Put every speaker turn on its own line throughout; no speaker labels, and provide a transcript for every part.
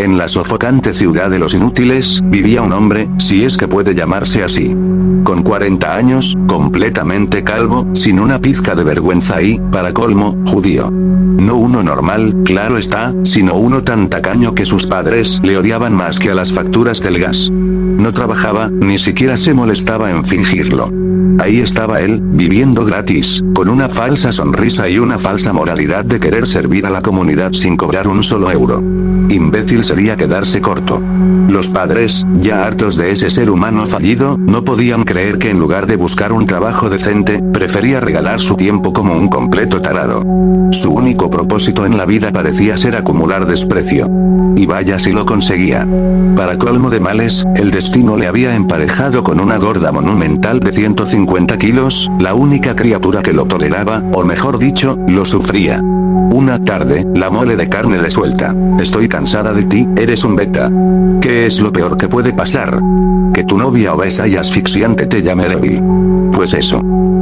En la sofocante ciudad de los inútiles, vivía un hombre, si es que puede llamarse así. Con 40 años, completamente calvo, sin una pizca de vergüenza y, para colmo, judío. No uno normal, claro está, sino uno tan tacaño que sus padres le odiaban más que a las facturas del gas. No trabajaba, ni siquiera se molestaba en fingirlo. Ahí estaba él, viviendo gratis, con una falsa sonrisa y una falsa moralidad de querer servir a la comunidad sin cobrar un solo euro. Imbécil sería quedarse corto. Los padres, ya hartos de ese ser humano fallido, no podían creer que en lugar de buscar un trabajo decente, prefería regalar su tiempo como un completo tarado. Su único propósito en la vida parecía ser acumular desprecio. Y vaya si lo conseguía. Para colmo de males, el destino le había emparejado con una gorda monumental de 150 kilos, la única criatura que lo toleraba, o mejor dicho, lo sufría. Una tarde, la mole de carne le suelta: estoy cansada de ti, eres un beta. ¿Qué es lo peor que puede pasar? Que tu novia obesa y asfixiante te llame débil. Pues eso.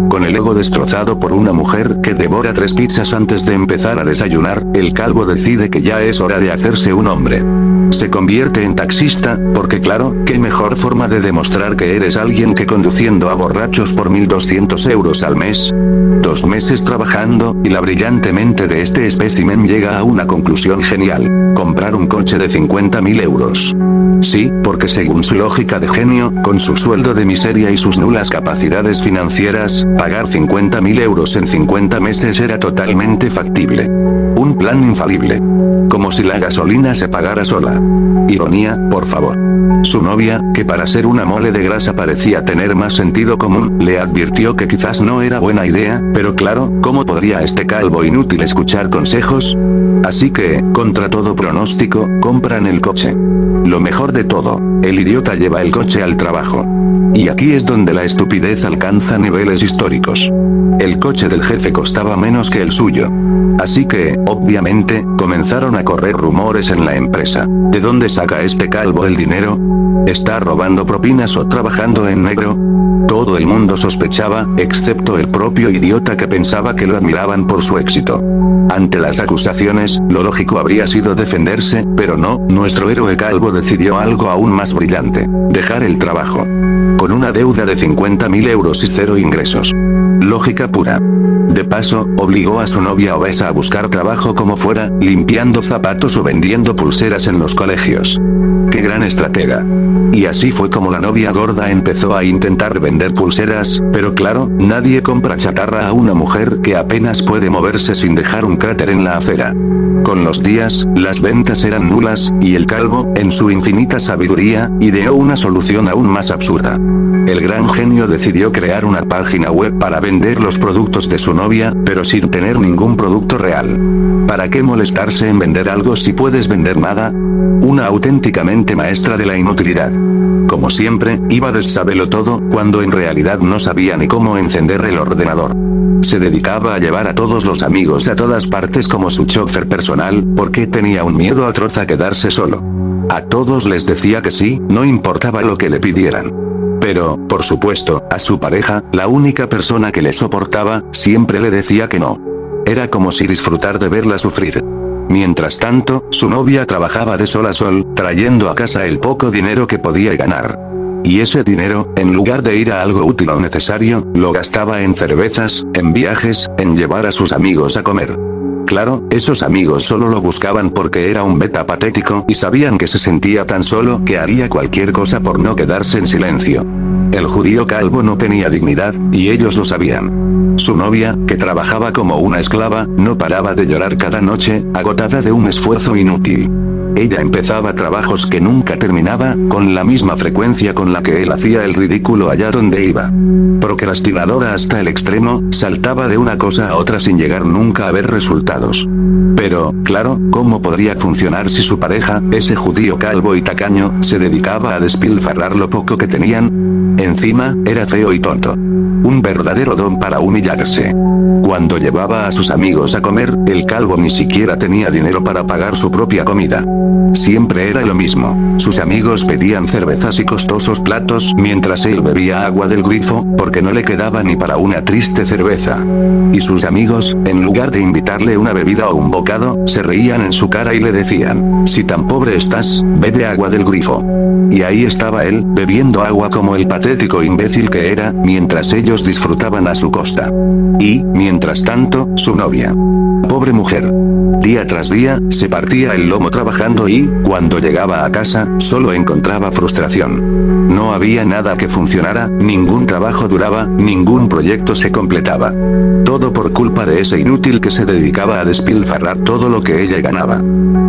Con el ego destrozado por una mujer que devora 3 pizzas antes de empezar a desayunar, el calvo decide que ya es hora de hacerse un hombre. Se convierte en taxista, porque claro, qué mejor forma de demostrar que eres alguien que conduciendo a borrachos por 1.200 euros al mes. 2 meses trabajando, y la brillante mente de este espécimen llega a una conclusión genial: comprar un coche de 50.000 euros. Sí, porque según su lógica de genio, con su sueldo de miseria y sus nulas capacidades financieras, pagar 50.000 euros en 50 meses era totalmente factible. Un plan infalible. Como si la gasolina se pagara sola. Ironía, por favor. Su novia, que para ser una mole de grasa parecía tener más sentido común, le advirtió que quizás no era buena idea, pero claro, ¿cómo podría este calvo inútil escuchar consejos? Así que, contra todo pronóstico, compran el coche. Lo mejor de todo, el idiota lleva el coche al trabajo. Y aquí es donde la estupidez alcanza niveles históricos. El coche del jefe costaba menos que el suyo. Así que, obviamente, comenzaron a correr rumores en la empresa. ¿De dónde saca este calvo el dinero? ¿Está robando propinas o trabajando en negro? Todo el mundo sospechaba, excepto el propio idiota que pensaba que lo admiraban por su éxito. Ante las acusaciones, lo lógico habría sido defenderse, pero no, nuestro héroe calvo decidió algo aún más brillante: dejar el trabajo. Con una deuda de 50.000 euros y 0 ingresos. Lógica pura. De paso, obligó a su novia obesa a buscar trabajo como fuera, limpiando zapatos o vendiendo pulseras en los colegios. ¡Qué gran estratega! Y así fue como la novia gorda empezó a intentar vender pulseras, pero claro, nadie compra chatarra a una mujer que apenas puede moverse sin dejar un cráter en la acera. Con los días, las ventas eran nulas, y el calvo, en su infinita sabiduría, ideó una solución aún más absurda. El gran genio decidió crear una página web para vender los productos de su novia, pero sin tener ningún producto real. ¿Para qué molestarse en vender algo si puedes vender nada? Una auténticamente maestra de la inutilidad. Como siempre, iba de sabelotodo, cuando en realidad no sabía ni cómo encender el ordenador. Se dedicaba a llevar a todos los amigos a todas partes como su chofer personal, porque tenía un miedo atroz a quedarse solo. A todos les decía que sí, no importaba lo que le pidieran. Pero, por supuesto, a su pareja, la única persona que le soportaba, siempre le decía que no. Era como si disfrutar de verla sufrir. Mientras tanto, su novia trabajaba de sol a sol, trayendo a casa el poco dinero que podía ganar. Y ese dinero, en lugar de ir a algo útil o necesario, lo gastaba en cervezas, en viajes, en llevar a sus amigos a comer. Claro, esos amigos solo lo buscaban porque era un beta patético y sabían que se sentía tan solo que haría cualquier cosa por no quedarse en silencio. El judío calvo no tenía dignidad, y ellos lo sabían. Su novia, que trabajaba como una esclava, no paraba de llorar cada noche, agotada de un esfuerzo inútil. Ella empezaba trabajos que nunca terminaba, con la misma frecuencia con la que él hacía el ridículo allá donde iba. Procrastinadora hasta el extremo, saltaba de una cosa a otra sin llegar nunca a ver resultados. Pero, claro, ¿cómo podría funcionar si su pareja, ese judío calvo y tacaño, se dedicaba a despilfarrar lo poco que tenían? Encima, era feo y tonto. Un verdadero don para humillarse. Cuando llevaba a sus amigos a comer, el calvo ni siquiera tenía dinero para pagar su propia comida. Siempre era lo mismo. Sus amigos pedían cervezas y costosos platos mientras él bebía agua del grifo, porque no le quedaba ni para una triste cerveza. Y sus amigos, en lugar de invitarle una bebida o un bocado, se reían en su cara y le decían: si tan pobre estás, bebe agua del grifo. Y ahí estaba él, bebiendo agua como el patético imbécil que era, mientras ellos disfrutaban a su costa. Y, mientras tanto, su novia. Pobre mujer. Día tras día, se partía el lomo trabajando y, cuando llegaba a casa, solo encontraba frustración. No había nada que funcionara, ningún trabajo duraba, ningún proyecto se completaba. Todo por culpa de ese inútil que se dedicaba a despilfarrar todo lo que ella ganaba.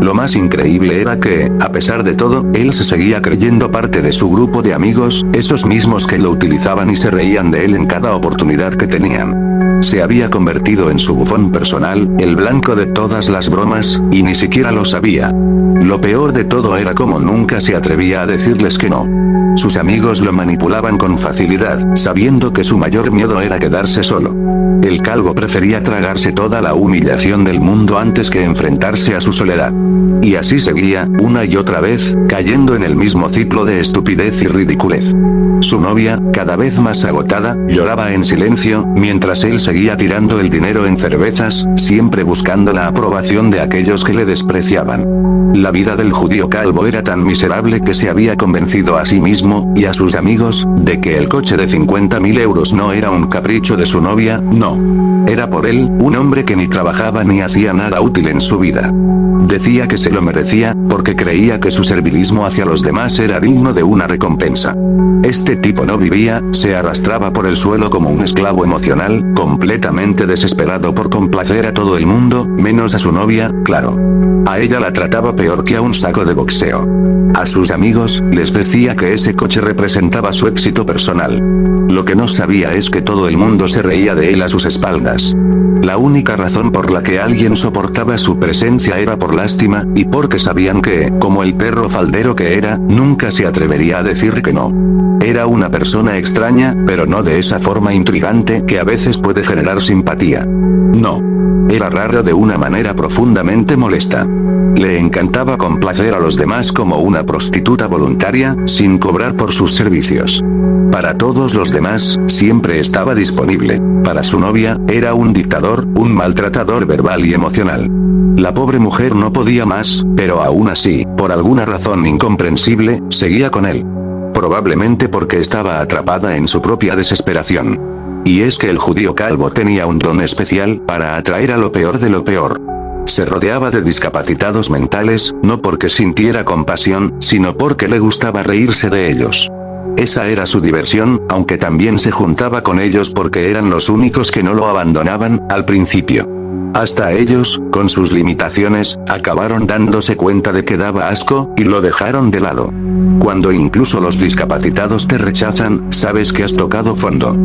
Lo más increíble era que, a pesar de todo, él se seguía creyendo parte de su grupo de amigos, esos mismos que lo utilizaban y se reían de él en cada oportunidad que tenían. Se había convertido en su bufón personal, el blanco de todas las bromas, y ni siquiera lo sabía. Lo peor de todo era como nunca se atrevía a decirles que no. Sus amigos lo manipulaban con facilidad, sabiendo que su mayor miedo era quedarse solo. El calvo prefería tragarse toda la humillación del mundo antes que enfrentarse a su soledad. Y así seguía, una y otra vez, cayendo en el mismo ciclo de estupidez y ridiculez. Su novia, cada vez más agotada, lloraba en silencio, mientras él seguía tirando el dinero en cervezas, siempre buscando la aprobación de aquellos que le despreciaban. La vida del judío calvo era tan miserable que se había convencido a sí mismo, y a sus amigos, de que el coche de 50.000 euros no era un capricho de su novia, no. Era por él, un hombre que ni trabajaba ni hacía nada útil en su vida. Decía que se lo merecía, porque creía que su servilismo hacia los demás era digno de una recompensa. Este tipo no vivía, se arrastraba por el suelo como un esclavo emocional, completamente desesperado por complacer a todo el mundo, menos a su novia, claro. A ella la trataba peor que a un saco de boxeo. A sus amigos, les decía que ese coche representaba su éxito personal. Lo que no sabía es que todo el mundo se reía de él a sus espaldas. La única razón por la que alguien soportaba su presencia era por lástima, y porque sabían que, como el perro faldero que era, nunca se atrevería a decir que no. Era una persona extraña, pero no de esa forma intrigante que a veces puede generar simpatía. No. Era raro de una manera profundamente molesta. Le encantaba complacer a los demás como una prostituta voluntaria, sin cobrar por sus servicios. Para todos los demás, siempre estaba disponible. Para su novia, era un dictador, un maltratador verbal y emocional. La pobre mujer no podía más, pero aún así, por alguna razón incomprensible, seguía con él. Probablemente porque estaba atrapada en su propia desesperación. Y es que el judío calvo tenía un don especial para atraer a lo peor de lo peor. Se rodeaba de discapacitados mentales, no porque sintiera compasión, sino porque le gustaba reírse de ellos. Esa era su diversión, aunque también se juntaba con ellos porque eran los únicos que no lo abandonaban, al principio. Hasta ellos, con sus limitaciones, acabaron dándose cuenta de que daba asco, y lo dejaron de lado. Cuando incluso los discapacitados te rechazan, sabes que has tocado fondo.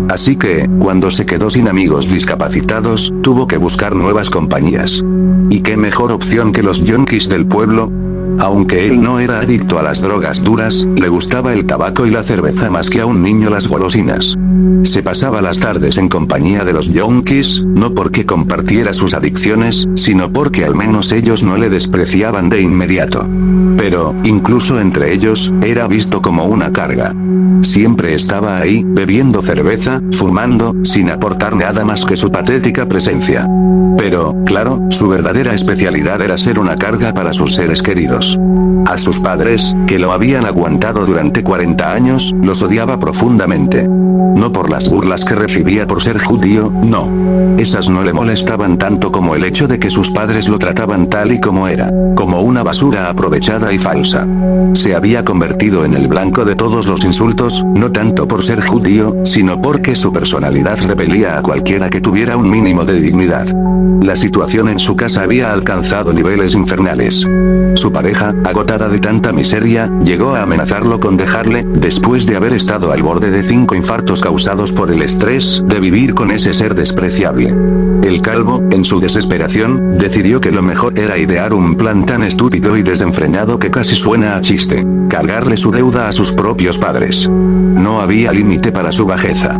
Así que, cuando se quedó sin amigos discapacitados, tuvo que buscar nuevas compañías. ¿Y qué mejor opción que los yonkis del pueblo? Aunque él no era adicto a las drogas duras, le gustaba el tabaco y la cerveza más que a un niño las golosinas. Se pasaba las tardes en compañía de los yonkis, no porque compartiera sus adicciones, sino porque al menos ellos no le despreciaban de inmediato. Pero, incluso entre ellos, era visto como una carga. Siempre estaba ahí, bebiendo cerveza, fumando, sin aportar nada más que su patética presencia. Pero, claro, su verdadera especialidad era ser una carga para sus seres queridos. A sus padres, que lo habían aguantado durante 40 años, los odiaba profundamente. No por las burlas que recibía por ser judío, no. Esas no le molestaban tanto como el hecho de que sus padres lo trataban tal y como era, como una basura aprovechada y falsa. Se había convertido en el blanco de todos los insultos, no tanto por ser judío, sino porque su personalidad repelía a cualquiera que tuviera un mínimo de dignidad. La situación en su casa había alcanzado niveles infernales. Su pareja, agotada de tanta miseria, llegó a amenazarlo con dejarle, después de haber estado al borde de 5 infartos causados por el estrés de vivir con ese ser despreciable. El calvo, en su desesperación, decidió que lo mejor era idear un plan tan estúpido y desenfrenado que casi suena a chiste: cargarle su deuda a sus propios padres. No había límite para su bajeza.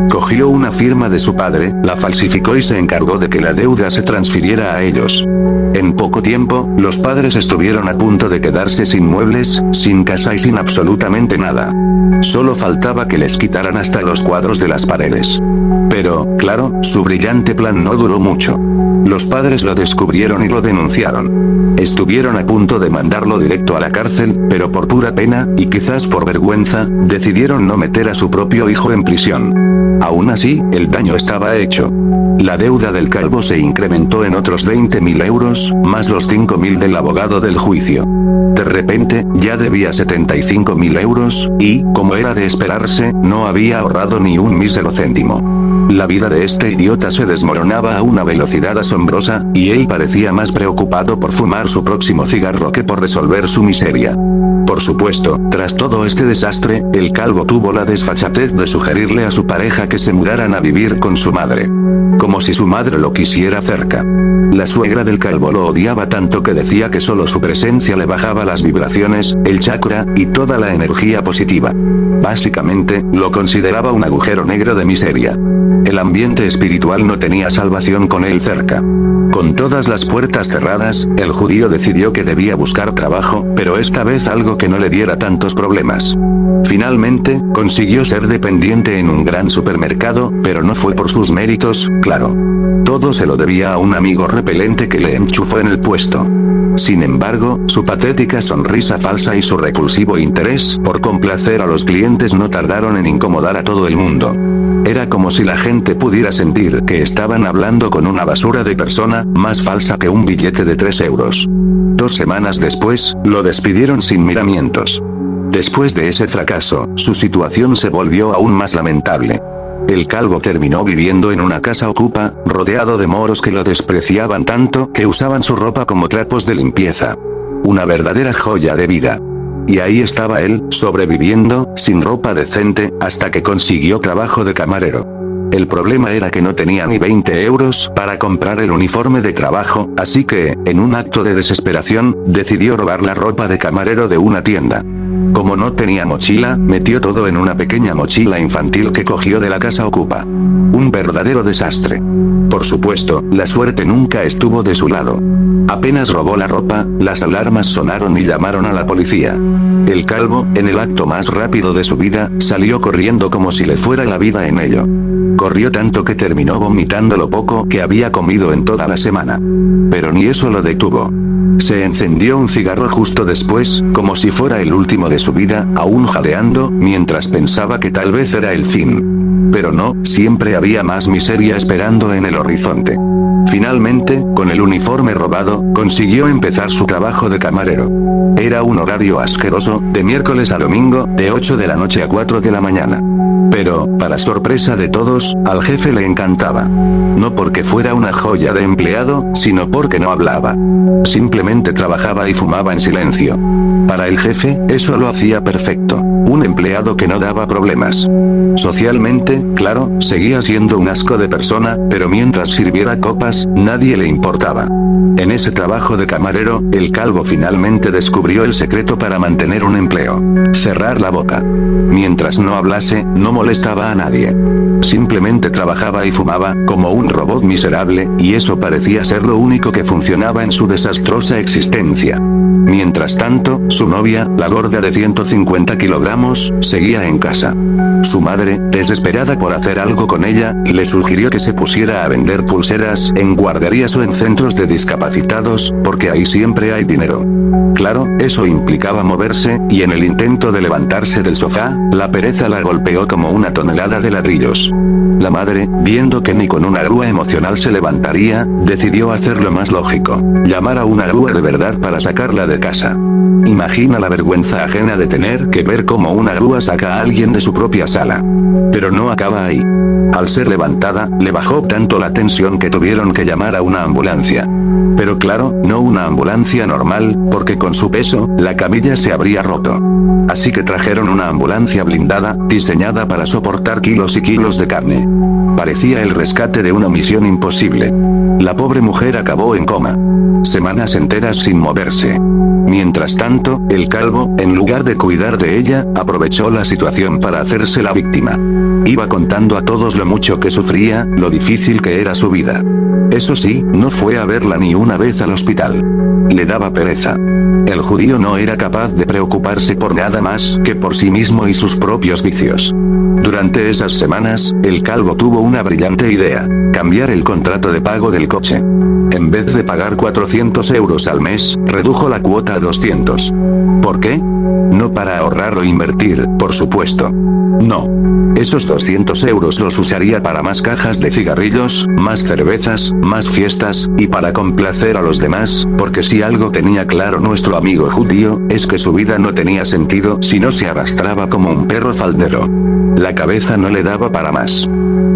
Cogió una firma de su padre, la falsificó y se encargó de que la deuda se transfiriera a ellos. En poco tiempo, los padres estuvieron a punto de quedarse sin muebles, sin casa y sin absolutamente nada. Solo faltaba que les quitaran hasta los cuadros de las paredes. Pero, claro, su brillante plan no duró mucho. Los padres lo descubrieron y lo denunciaron. Estuvieron a punto de mandarlo directo a la cárcel, pero por pura pena, y quizás por vergüenza, decidieron no meter a su propio hijo en prisión. Aún así, el daño estaba hecho. La deuda del calvo se incrementó en otros 20.000 euros, más los 5.000 del abogado del juicio. De repente, ya debía 75.000 euros, y, como era de esperarse, no había ahorrado ni un mísero céntimo. La vida de este idiota se desmoronaba a una velocidad asombrosa, y él parecía más preocupado por fumar su próximo cigarro que por resolver su miseria. Por supuesto, tras todo este desastre, el calvo tuvo la desfachatez de sugerirle a su pareja que se mudaran a vivir con su madre. Como si su madre lo quisiera cerca. La suegra del calvo lo odiaba tanto que decía que solo su presencia le bajaba las vibraciones, el chakra, y toda la energía positiva. Básicamente, lo consideraba un agujero negro de miseria. El ambiente espiritual no tenía salvación con él cerca. Con todas las puertas cerradas, el judío decidió que debía buscar trabajo, pero esta vez algo que no le diera tantos problemas. Finalmente, consiguió ser dependiente en un gran supermercado, pero no fue por sus méritos, claro. Todo se lo debía a un amigo repelente que le enchufó en el puesto. Sin embargo, su patética sonrisa falsa y su repulsivo interés por complacer a los clientes no tardaron en incomodar a todo el mundo. Era como si la gente pudiera sentir que estaban hablando con una basura de persona, más falsa que un billete de 3 euros. 2 semanas después, lo despidieron sin miramientos. Después de ese fracaso, su situación se volvió aún más lamentable. El calvo terminó viviendo en una casa ocupa, rodeado de moros que lo despreciaban tanto que usaban su ropa como trapos de limpieza. Una verdadera joya de vida. Y ahí estaba él, sobreviviendo, sin ropa decente, hasta que consiguió trabajo de camarero. El problema era que no tenía ni 20 euros para comprar el uniforme de trabajo, así que, en un acto de desesperación, decidió robar la ropa de camarero de una tienda. Como no tenía mochila, metió todo en una pequeña mochila infantil que cogió de la casa ocupa. Un verdadero desastre. Por supuesto, la suerte nunca estuvo de su lado. Apenas robó la ropa, las alarmas sonaron y llamaron a la policía. El calvo, en el acto más rápido de su vida, salió corriendo como si le fuera la vida en ello. Corrió tanto que terminó vomitando lo poco que había comido en toda la semana. Pero ni eso lo detuvo. Se encendió un cigarro justo después, como si fuera el último de su vida, aún jadeando, mientras pensaba que tal vez era el fin. Pero no, siempre había más miseria esperando en el horizonte. Finalmente, con el uniforme robado, consiguió empezar su trabajo de camarero. Era un horario asqueroso, de miércoles a domingo, de 8 de la noche a 4 de la mañana. Pero, para sorpresa de todos, al jefe le encantaba. No porque fuera una joya de empleado, sino porque no hablaba. Simplemente trabajaba y fumaba en silencio. Para el jefe, eso lo hacía perfecto. Un empleado que no daba problemas. Socialmente, claro, seguía siendo un asco de persona, pero mientras sirviera copas, nadie le importaba. En ese trabajo de camarero, el calvo finalmente descubrió el secreto para mantener un empleo. Cerrar la boca. Mientras no hablase, no molestaba a nadie. Simplemente trabajaba y fumaba, como un robot miserable, y eso parecía ser lo único que funcionaba en su desastrosa existencia. Mientras tanto, su novia, la gorda de 150 kilogramos, seguía en casa. Su madre, desesperada por hacer algo con ella, le sugirió que se pusiera a vender pulseras en guarderías o en centros de discapacitados, porque ahí siempre hay dinero. Claro, eso implicaba moverse, y en el intento de levantarse del sofá, la pereza la golpeó como una tonelada de ladrillos. La madre, viendo que ni con una grúa emocional se levantaría, decidió hacer lo más lógico: llamar a una grúa de verdad para sacarla de casa. Imagina la vergüenza ajena de tener que ver cómo una grúa saca a alguien de su propia sala. Pero no acaba ahí. Al ser levantada, le bajó tanto la tensión que tuvieron que llamar a una ambulancia. Pero claro, no una ambulancia normal, porque con su peso, la camilla se habría roto. Así que trajeron una ambulancia blindada, diseñada para soportar kilos y kilos de carne. Parecía el rescate de una misión imposible. La pobre mujer acabó en coma. Semanas enteras sin moverse. Mientras tanto, el calvo, en lugar de cuidar de ella, aprovechó la situación para hacerse la víctima. Iba contando a todos lo mucho que sufría, lo difícil que era su vida. Eso sí, no fue a verla ni una vez al hospital. Le daba pereza. El judío no era capaz de preocuparse por nada más que por sí mismo y sus propios vicios. Durante esas semanas, el calvo tuvo una brillante idea: cambiar el contrato de pago del coche. En vez de pagar 400 euros al mes, redujo la cuota a 200. ¿Por qué? No para ahorrar o invertir, por supuesto. No. Esos 200 euros los usaría para más cajas de cigarrillos, más cervezas, más fiestas, y para complacer a los demás, porque si algo tenía claro nuestro amigo judío, es que su vida no tenía sentido si no se arrastraba como un perro faldero. La cabeza no le daba para más.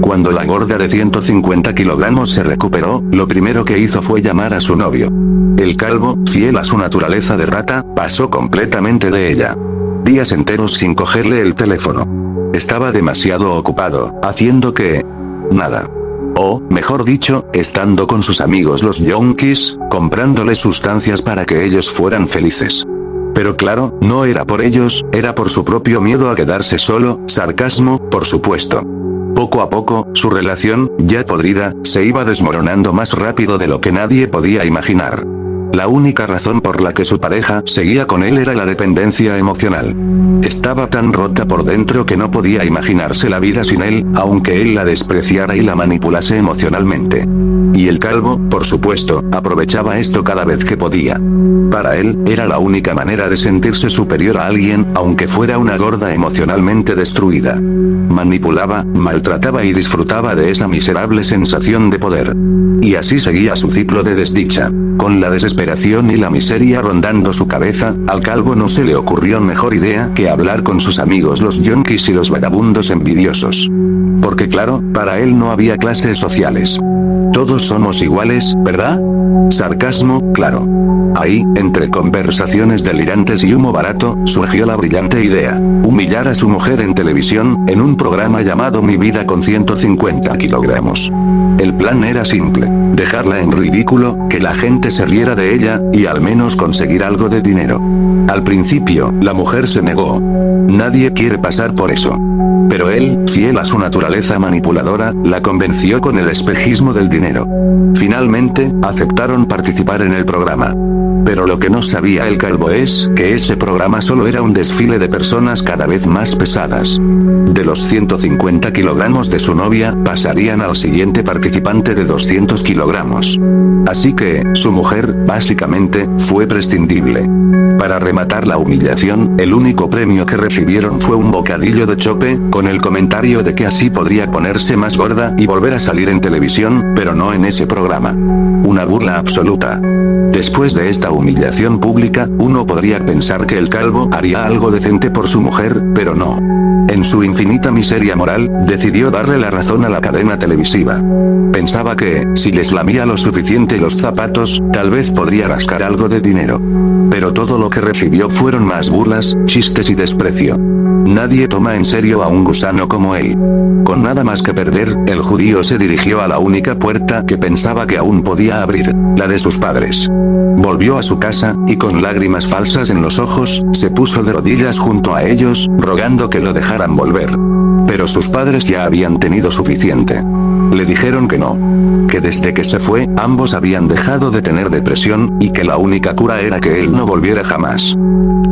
Cuando la gorda de 150 kilogramos se recuperó, lo primero que hizo fue llamar a su novio. El calvo, fiel a su naturaleza de rata, pasó completamente de ella. Días enteros sin cogerle el teléfono. Estaba demasiado ocupado, haciendo que... nada. O, mejor dicho, estando con sus amigos los yonkis, comprándoles sustancias para que ellos fueran felices. Pero claro, no era por ellos, era por su propio miedo a quedarse solo, sarcasmo, por supuesto. Poco a poco, su relación, ya podrida, se iba desmoronando más rápido de lo que nadie podía imaginar. La única razón por la que su pareja seguía con él era la dependencia emocional. Estaba tan rota por dentro que no podía imaginarse la vida sin él, aunque él la despreciara y la manipulase emocionalmente. Y el calvo, por supuesto, aprovechaba esto cada vez que podía. Para él, era la única manera de sentirse superior a alguien, aunque fuera una gorda emocionalmente destruida. Manipulaba, maltrataba y disfrutaba de esa miserable sensación de poder. Y así seguía su ciclo de desdicha. Con la desesperación y la miseria rondando su cabeza, al calvo no se le ocurrió mejor idea que hablar con sus amigos los yonkis y los vagabundos envidiosos. Porque claro, para él no había clases sociales. Todos somos iguales, ¿verdad? Sarcasmo, claro. Ahí, entre conversaciones delirantes y humo barato, surgió la brillante idea: humillar a su mujer en televisión, en un programa llamado Mi Vida con 150 kilogramos. El plan era simple: dejarla en ridículo, que la gente se riera de ella, y al menos conseguir algo de dinero. Al principio, la mujer se negó. Nadie quiere pasar por eso. Pero él, fiel a su naturaleza manipuladora, la convenció con el espejismo del dinero. Finalmente, aceptaron participar en el programa. Pero lo que no sabía el calvo es que ese programa solo era un desfile de personas cada vez más pesadas. De los 150 kilogramos de su novia, pasarían al siguiente participante de 200 kilogramos. Así que, su mujer, básicamente, fue prescindible. Para rematar la humillación, el único premio que recibieron fue un bocadillo de chope, con el comentario de que así podría ponerse más gorda y volver a salir en televisión, pero no en ese programa. Una burla absoluta. Después de esta humillación pública, uno podría pensar que el calvo haría algo decente por su mujer, pero no. En su infinita miseria moral, decidió darle la razón a la cadena televisiva. Pensaba que, si les lamía lo suficiente los zapatos, tal vez podría rascar algo de dinero. Pero todo lo que recibió fueron más burlas, chistes y desprecio. Nadie toma en serio a un gusano como él. Con nada más que perder, el judío se dirigió a la única puerta que pensaba que aún podía abrir, la de sus padres. Volvió a su casa, y con lágrimas falsas en los ojos, se puso de rodillas junto a ellos, rogando que lo dejaran volver. Pero sus padres ya habían tenido suficiente. Le dijeron que no. Que desde que se fue, ambos habían dejado de tener depresión, y que la única cura era que él no volviera jamás.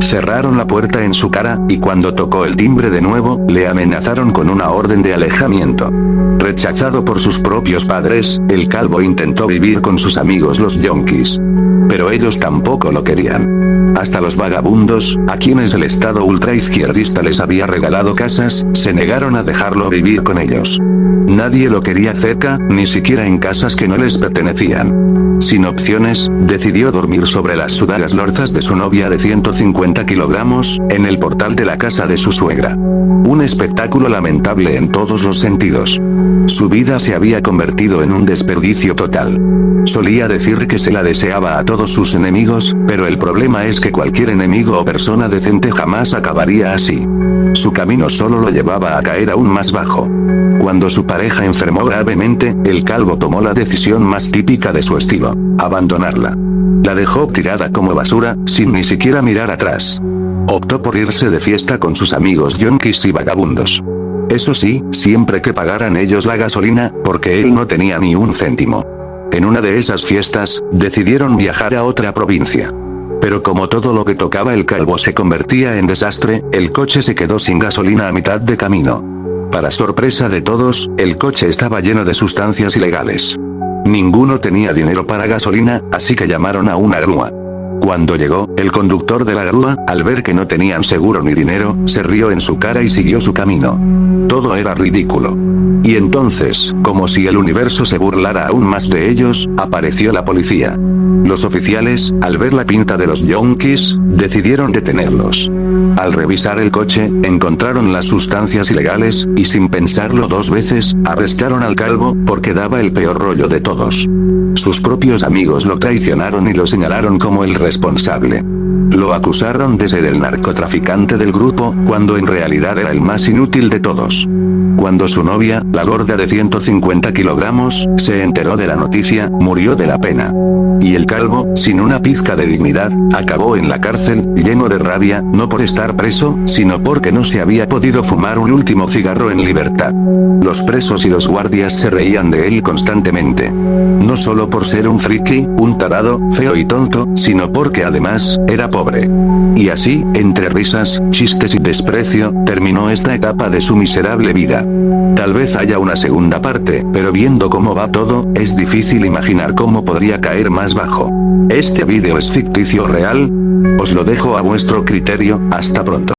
Cerraron la puerta en su cara, y cuando tocó el timbre de nuevo, le amenazaron con una orden de alejamiento. Rechazado por sus propios padres, el calvo intentó vivir con sus amigos los yonkis. Pero ellos tampoco lo querían. Hasta los vagabundos, a quienes el Estado ultraizquierdista les había regalado casas, se negaron a dejarlo vivir con ellos. Nadie lo quería cerca, ni siquiera en casas que no les pertenecían. Sin opciones, decidió dormir sobre las sudadas lorzas de su novia de 150 kilogramos, en el portal de la casa de su suegra. Un espectáculo lamentable en todos los sentidos. Su vida se había convertido en un desperdicio total. Solía decir que se la deseaba a todos sus enemigos, pero el problema es que cualquier enemigo o persona decente jamás acabaría así. Su camino solo lo llevaba a caer aún más bajo. Cuando su pareja enfermó gravemente, el calvo tomó la decisión más típica de su estilo: abandonarla. La dejó tirada como basura, sin ni siquiera mirar atrás. Optó por irse de fiesta con sus amigos yonkis y vagabundos. Eso sí, siempre que pagaran ellos la gasolina, porque él no tenía ni un céntimo. En una de esas fiestas, decidieron viajar a otra provincia. Pero como todo lo que tocaba el calvo se convertía en desastre, el coche se quedó sin gasolina a mitad de camino. Para sorpresa de todos, el coche estaba lleno de sustancias ilegales. Ninguno tenía dinero para gasolina, así que llamaron a una grúa. Cuando llegó, el conductor de la grúa, al ver que no tenían seguro ni dinero, se rió en su cara y siguió su camino. Todo era ridículo. Y entonces, como si el universo se burlara aún más de ellos, apareció la policía. Los oficiales, al ver la pinta de los yonkis, decidieron detenerlos. Al revisar el coche, encontraron las sustancias ilegales, y sin pensarlo dos veces, arrestaron al calvo, porque daba el peor rollo de todos. Sus propios amigos lo traicionaron y lo señalaron como el responsable. Lo acusaron de ser el narcotraficante del grupo, cuando en realidad era el más inútil de todos. Cuando su novia, la gorda de 150 kilogramos, se enteró de la noticia, murió de la pena. Y el calvo, sin una pizca de dignidad, acabó en la cárcel, lleno de rabia, no por estar preso, sino porque no se había podido fumar un último cigarro en libertad. Los presos y los guardias se reían de él constantemente. No solo por ser un friki, un tarado, feo y tonto, sino porque además, era pobre. Y así, entre risas, chistes y desprecio, terminó esta etapa de su miserable vida. Tal vez haya una segunda parte, pero viendo cómo va todo, es difícil imaginar cómo podría caer más bajo. ¿Este vídeo es ficticio o real? Os lo dejo a vuestro criterio, hasta pronto.